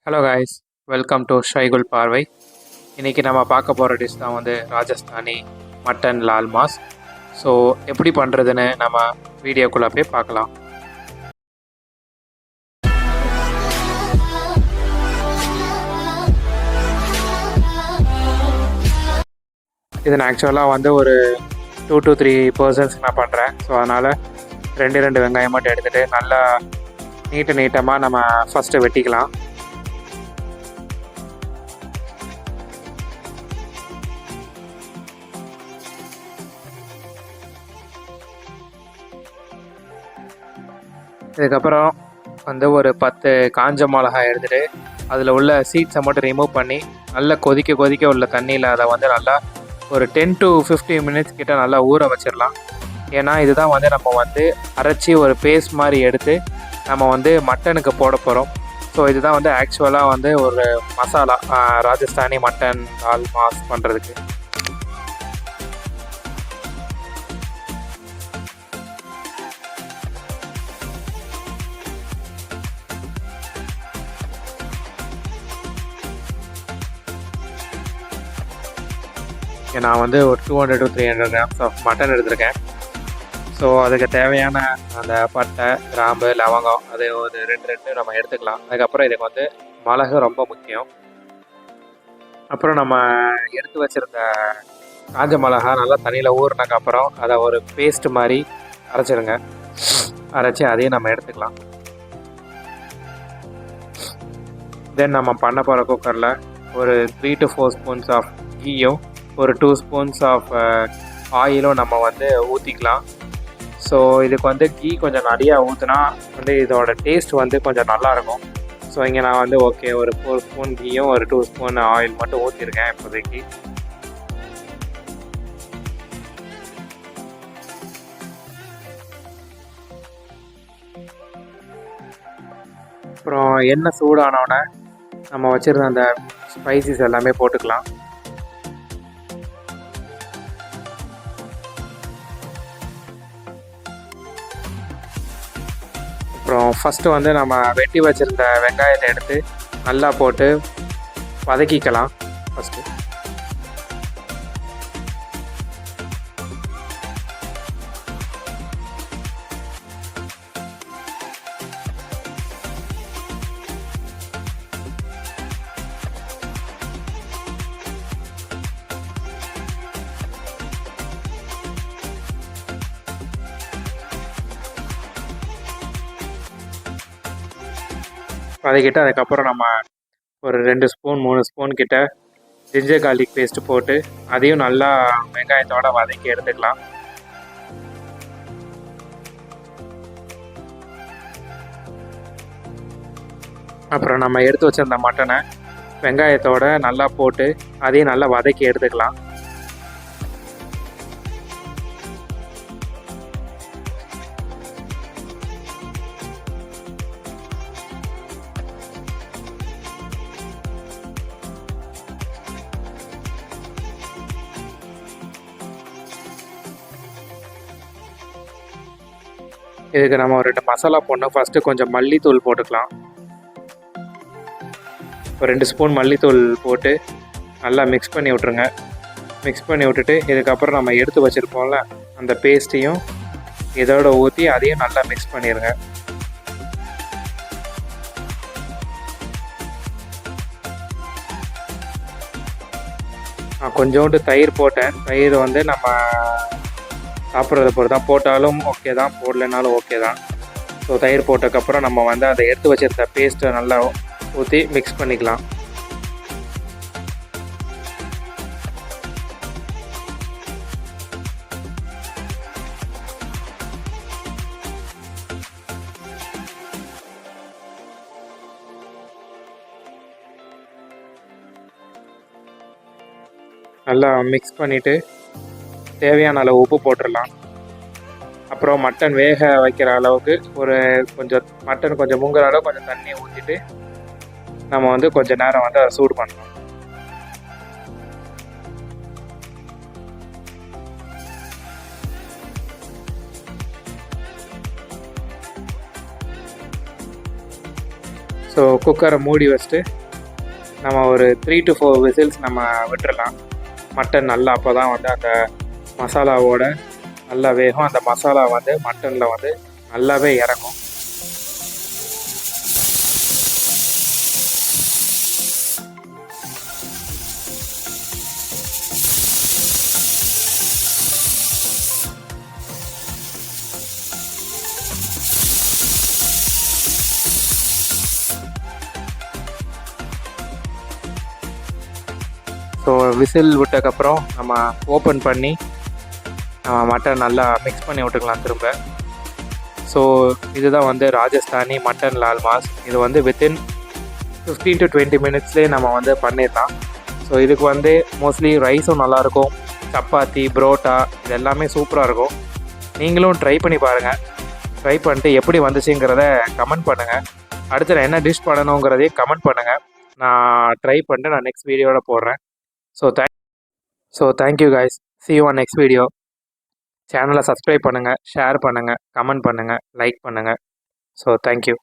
Hello guys, welcome to ஷைகுல் பார்வை. இன்றைக்கி நம்ம பார்க்க போகிற டிஷ் தான் வந்து Rajasthani mutton Lal mass. So எப்படி பண்ணுறதுன்னு நம்ம வீடியோக்குள்ளே போய் பார்க்கலாம். இது நான் ஆக்சுவலாக வந்து ஒரு 2 to 3 பர்சன்ஸ் நான் பண்ணுறேன். ஸோ அதனால் ரெண்டு வெங்காயம் மட்டும் எடுத்துகிட்டு நல்லா நீட்டமாக நம்ம ஃபஸ்ட்டு வெட்டிக்கலாம். இதுக்கப்புறம் வந்து ஒரு 10 காஞ்ச மிளகாய் எடுத்துகிட்டு அதில் உள்ள சீட்ஸை மட்டும் ரிமூவ் பண்ணி நல்லா கொதிக்க உள்ள தண்ணியில் அதை வந்து நல்லா ஒரு 10 to 15 மினிட்ஸ் கிட்ட நல்லா ஊற வச்சிடலாம். ஏன்னா இதுதான் வந்து நம்ம வந்து அரைச்சி ஒரு பேஸ்ட் மாதிரி எடுத்து நம்ம வந்து மட்டனுக்கு போட போகிறோம். ஸோ இதுதான் வந்து ஆக்சுவலாக வந்து ஒரு மசாலா ராஜஸ்தானி மட்டன் லால் மாஸ் பண்ணுறதுக்கு. நான் வந்து ஒரு 200 to 300 கிராம்ஸ் ஆஃப் மட்டன் எடுத்திருக்கேன். ஸோ அதுக்கு தேவையான அந்த பட்டை, கிராம்பு, லவங்கம் அது ஒரு ரெண்டு நம்ம எடுத்துக்கலாம். அதுக்கப்புறம் இதுக்கு வந்து மிளகு ரொம்ப முக்கியம். அப்புறம் நம்ம எடுத்து வச்சுருந்த காஞ்ச மிளகா நல்லா தண்ணியில் ஊறினதுக்கப்புறம் அதை ஒரு பேஸ்ட் மாதிரி அரைச்சிடுங்க. அரைச்சி அதையும் நம்ம எடுத்துக்கலாம். தென் நம்ம பண்ண போகிற குக்கரில் ஒரு 3 to 4 ஸ்பூன்ஸ் ஆஃப் கீயும் ஒரு 2 ஸ்பூன்ஸ் ஆஃப் ஆயிலும் நம்ம வந்து ஊற்றிக்கலாம். ஸோ இதுக்கு வந்து கீ கொஞ்சம் நிறையா ஊற்றினா வந்து இதோட டேஸ்ட் வந்து கொஞ்சம் நல்லாயிருக்கும். ஸோ இங்கே நான் வந்து ஓகே ஒரு 4 ஸ்பூன் கீயும் ஒரு 2 ஸ்பூன் ஆயில் மட்டும் ஊற்றிருக்கேன் இப்போதைக்கு. அப்புறம் எண்ணெய் சூடானோடனே நம்ம வச்சுருந்த அந்த ஸ்பைசஸ் எல்லாமே போட்டுக்கலாம். அப்புறம் ஃபஸ்ட்டு வந்து நம்ம வெட்டி வச்சுருந்த வெங்காயத்தை எடுத்து நல்லா போட்டு வதக்கிக்கலாம் ஃபஸ்ட்டு. வதக்கிட்டு அதுக்கப்புறம் நம்ம ஒரு 2 ஸ்பூன் 3 ஸ்பூன் கிட்ட ஜிஞ்சர் கார்லிக் பேஸ்ட்டு போட்டு அதையும் நல்லா வெங்காயத்தோட வதக்கி எடுத்துக்கலாம். அப்புறம் நம்ம எடுத்து வச்சிருந்த மட்டனை வெங்காயத்தோட நல்லா போட்டு அதையும் நல்லா வதக்கி எடுத்துக்கலாம். இதுக்கு நம்ம ஒரு 2 மசாலா போடணும். ஃபஸ்ட்டு கொஞ்சம் மல்லித்தூள் போட்டுக்கலாம். ஒரு 2 ஸ்பூன் மல்லித்தூள் போட்டு நல்லா மிக்ஸ் பண்ணி விட்ருங்க. மிக்ஸ் பண்ணி விட்டுட்டு இதுக்கப்புறம் நம்ம எடுத்து வச்சுருப்போம்ல அந்த பேஸ்ட்டையும் இதோட ஊற்றி அதையும் நல்லா மிக்ஸ் பண்ணிடுங்க. கொஞ்சோண்டு தயிர் போட்டேன். தயிர் வந்து நம்ம சாப்பிட்றத பொறுத்து தான், போட்டாலும் ஓகே தான், போடலைனாலும் ஓகே தான். ஸோ தயிர் போட்டதுக்கப்புறம் நம்ம வந்து அதை எடுத்து வச்சிருக்க பேஸ்ட்டை நல்லா ஊற்றி மிக்ஸ் பண்ணிக்கலாம். நல்லா மிக்ஸ் பண்ணிவிட்டு தேவையான அளவு உப்பு போட்டுடலாம். அப்புறம் மட்டன் வேக வைக்கிற அளவுக்கு ஒரு மட்டன் கொஞ்சம் முங்குற அளவு கொஞ்சம் தண்ணி ஊற்றிட்டு நம்ம வந்து கொஞ்சம் நேரம் வந்து அதை சூடு பண்ணலாம். ஸோ குக்கரை மூடி வச்சுட்டு நம்ம ஒரு 3 to 4 விசில்ஸ் நம்ம விட்டுறலாம். மட்டன் நல்லா அப்போ தான் வந்து அந்த மசாலாவோட நல்லா வேகும். அந்த மசாலா வந்து மட்டனில் வந்து நல்லாவே இறங்கும். ஸோ விசில் விட்டதுக்கப்புறம் நம்ம ஓப்பன் பண்ணி நம்ம மட்டன் நல்லா மிக்ஸ் பண்ணி விட்டுக்கலாம் திரும்ப. ஸோ இதுதான் வந்து ராஜஸ்தானி மட்டன் லால் மாஸ். இது வந்து வித்தின் 15 to 20 மினிட்ஸ்லேயே நம்ம வந்து பண்ணிடலாம். ஸோ இதுக்கு வந்து மோஸ்ட்லி ரைஸும் நல்லாயிருக்கும், சப்பாத்தி, புரோட்டா இது எல்லாமே சூப்பராக இருக்கும். நீங்களும் ட்ரை பண்ணி பாருங்கள். ட்ரை பண்ணிட்டு எப்படி வந்துச்சுங்கிறத கமெண்ட் பண்ணுங்கள். அடுத்து நான் என்ன டிஷ் பண்ணணுங்கிறதையும் கமெண்ட் பண்ணுங்கள். நான் ட்ரை பண்ணிட்டு நான் நெக்ஸ்ட் வீடியோவில் போடுறேன். So thank you guys. see you on next video. சேனலை சப்ஸ்கிரைப் பண்ணுங்கள், ஷேர் பண்ணுங்கள், கமெண்ட் பண்ணுங்கள், லைக் பண்ணுங்கள். So thank you.